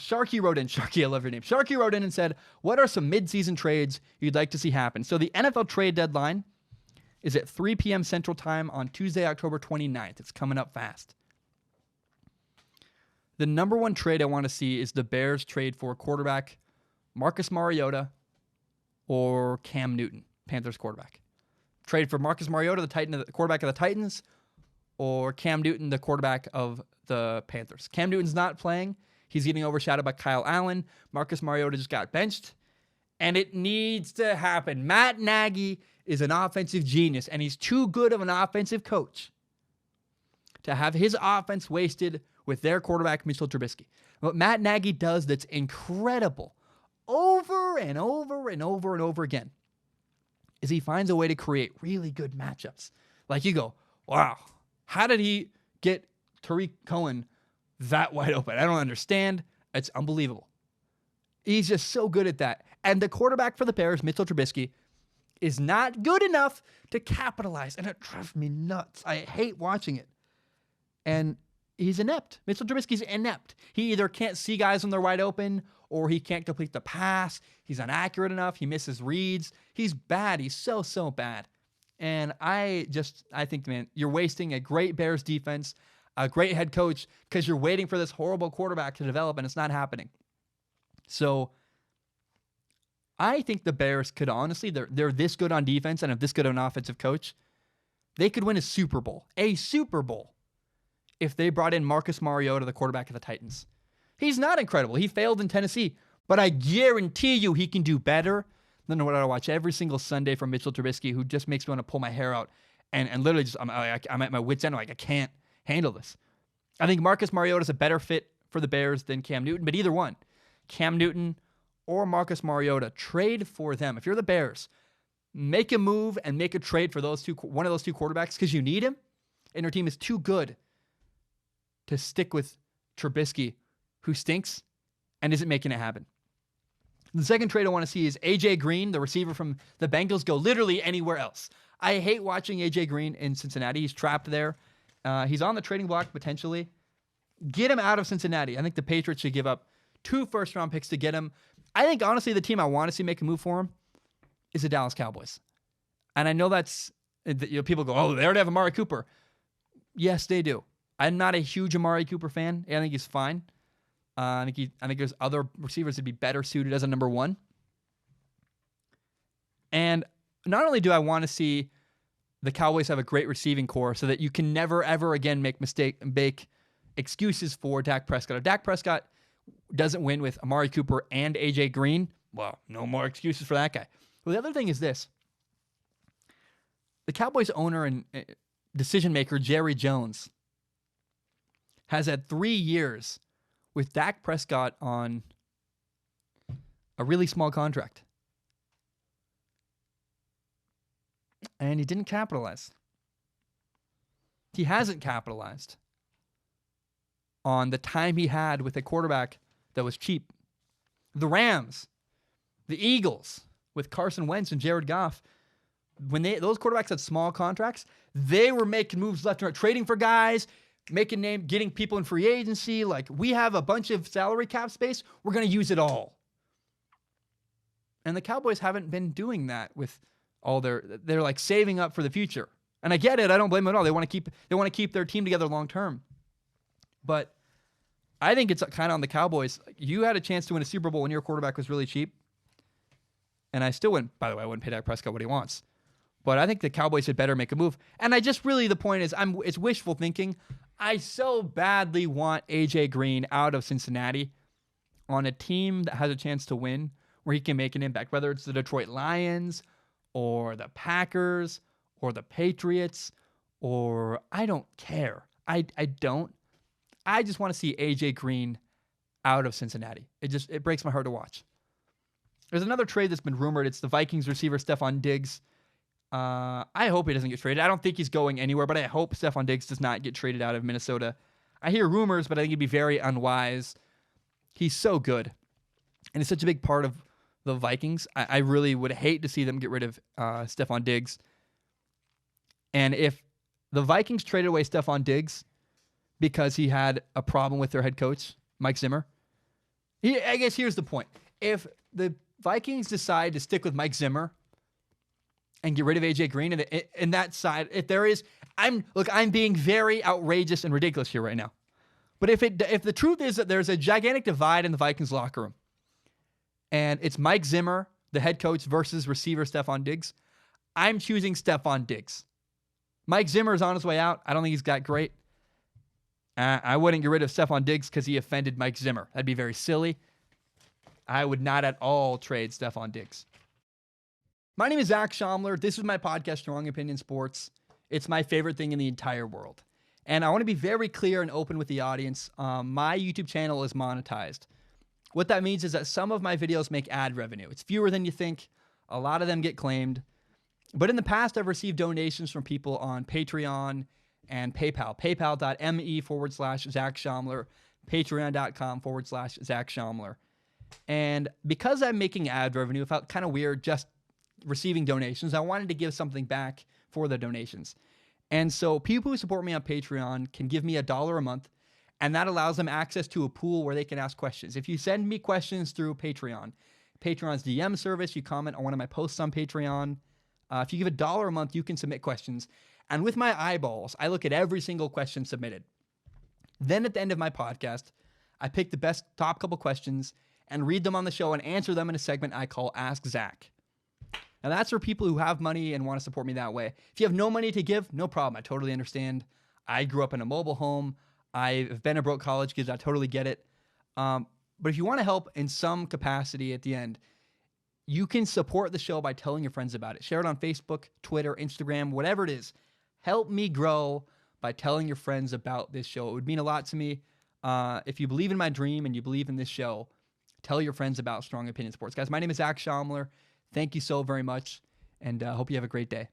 Sharky wrote in. Sharky, I love your name. Sharky wrote in and said, what are some midseason trades you'd like to see happen? So the NFL trade deadline is at 3 p.m. Central Time on Tuesday, October 29th. It's coming up fast. The number one trade I want to see is the Bears trade for quarterback Marcus Mariota or Cam Newton, Panthers quarterback. Trade for Marcus Mariota, the quarterback of the Titans, or Cam Newton, the quarterback of the Panthers. Cam Newton's not playing. He's getting overshadowed by Kyle Allen. Marcus Mariota just got benched. And it needs to happen. Matt Nagy is an offensive genius, and he's too good of an offensive coach to have his offense wasted with their quarterback, Mitchell Trubisky. What Matt Nagy does that's incredible over and over and over and over again is he finds a way to create really good matchups. Like you go, wow, how did he get Tariq Cohen that wide open? I don't understand. It's unbelievable. He's just so good at that. And the quarterback for the Bears, Mitchell Trubisky, is not good enough to capitalize. And it drives me nuts. I hate watching it. And he's inept. Mitchell Trubisky's inept. He either can't see guys when they're wide open or he can't complete the pass. He's inaccurate enough. He misses reads. He's bad. He's so, so bad. And I think, man, you're wasting a great Bears defense, a great head coach, because you're waiting for this horrible quarterback to develop, and it's not happening. So I think the Bears could honestly, they're this good on defense and have this good of an offensive coach. They could win a Super Bowl, if they brought in Marcus Mariota, the quarterback of the Titans. He's not incredible. He failed in Tennessee, but I guarantee you he can do better than what I watch every single Sunday from Mitchell Trubisky, who just makes me want to pull my hair out and literally just, I'm at my wit's end. I'm like, I can't handle this. I think Marcus Mariota is a better fit for the Bears than Cam Newton, but either one, Cam Newton or Marcus Mariota, trade for them. If you're the Bears, make a move and make a trade for one of those two quarterbacks because you need him, and your team is too good to stick with Trubisky, who stinks and isn't making it happen. The second trade I want to see is A.J. Green, the receiver from the Bengals, go literally anywhere else. I hate watching A.J. Green in Cincinnati. He's trapped there. He's on the trading block potentially. Get him out of Cincinnati. I think the Patriots should give up 2 first-round picks to get him. I think, honestly, the team I want to see make a move for him is the Dallas Cowboys. And I know that's, people go, oh, they already have Amari Cooper. Yes, they do. I'm not a huge Amari Cooper fan. I think he's fine. I think there's other receivers that'd be better suited as a number one. And not only do I want to see the Cowboys have a great receiving core so that you can never, ever again make excuses for Dak Prescott. If Dak Prescott doesn't win with Amari Cooper and A.J. Green, well, no more excuses for that guy. Well, the other thing is this. The Cowboys owner and decision maker, Jerry Jones, has had 3 years with Dak Prescott on a really small contract. And he didn't capitalize. He hasn't capitalized on the time he had with a quarterback that was cheap. The Rams, the Eagles, with Carson Wentz and Jared Goff, when those quarterbacks had small contracts, they were making moves left and right, trading for guys, getting people in free agency. Like, we have a bunch of salary cap space. We're going to use it all. And the Cowboys haven't been doing that with all they're like saving up for the future. And I get it. I don't blame them at all. They want to keep their team together long term. But I think it's kind of on the Cowboys. You had a chance to win a Super Bowl when your quarterback was really cheap. And I still wouldn't, by the way, I wouldn't pay Dak Prescott what he wants. But I think the Cowboys had better make a move. And the point is, it's wishful thinking. I so badly want A.J. Green out of Cincinnati on a team that has a chance to win, where he can make an impact, whether it's the Detroit Lions or the Packers or the Patriots, or I don't care. I don't. I just want to see A.J. Green out of Cincinnati. It breaks my heart to watch. There's another trade that's been rumored. It's the Vikings receiver Stephon Diggs. I hope he doesn't get traded. I don't think he's going anywhere, but I hope Stephon Diggs does not get traded out of Minnesota. I hear rumors, but I think he'd be very unwise. He's so good, and it's such a big part of the Vikings. I really would hate to see them get rid of Stephon Diggs. And if the Vikings traded away Stephon Diggs because he had a problem with their head coach, Mike Zimmer, I guess here's the point. If the Vikings decide to stick with Mike Zimmer and get rid of AJ Green, and in that side, if there is, I'm being very outrageous and ridiculous here right now. But if the truth is that there's a gigantic divide in the Vikings locker room, and it's Mike Zimmer, the head coach, versus receiver Stephon Diggs, I'm choosing Stephon Diggs. Mike Zimmer is on his way out. I don't think he's got great. I wouldn't get rid of Stephon Diggs because he offended Mike Zimmer. That'd be very silly. I would not at all trade Stephon Diggs. My name is Zach Schaumler. This is my podcast, Strong Opinion Sports. It's my favorite thing in the entire world. And I want to be very clear and open with the audience. My YouTube channel is monetized. What that means is that some of my videos make ad revenue. It's fewer than you think. A lot of them get claimed. But in the past, I've received donations from people on Patreon and PayPal. PayPal.me/Zach Schaumler. Patreon.com/Zach Schaumler. And because I'm making ad revenue, it felt kind of weird just receiving donations. I wanted to give something back for the donations. And so people who support me on Patreon can give me $1 a month, and that allows them access to a pool where they can ask questions. If you send me questions through Patreon's DM service, you comment on one of my posts on Patreon. If you give $1 a month, you can submit questions. And with my eyeballs, I look at every single question submitted. Then at the end of my podcast, I pick the best top couple questions and read them on the show and answer them in a segment I call Ask Zach. Now that's for people who have money and want to support me that way. If you have no money to give, no problem. I totally understand. I grew up in a mobile home. I've been a broke college kid. I totally get it. But if you want to help in some capacity at the end, you can support the show by telling your friends about it. Share it on Facebook, Twitter, Instagram, whatever it is. Help me grow by telling your friends about this show. It would mean a lot to me. If you believe in my dream and you believe in this show, tell your friends about Strong Opinion Sports. Guys, my name is Zach Schaumler. Thank you so very much, and hope you have a great day.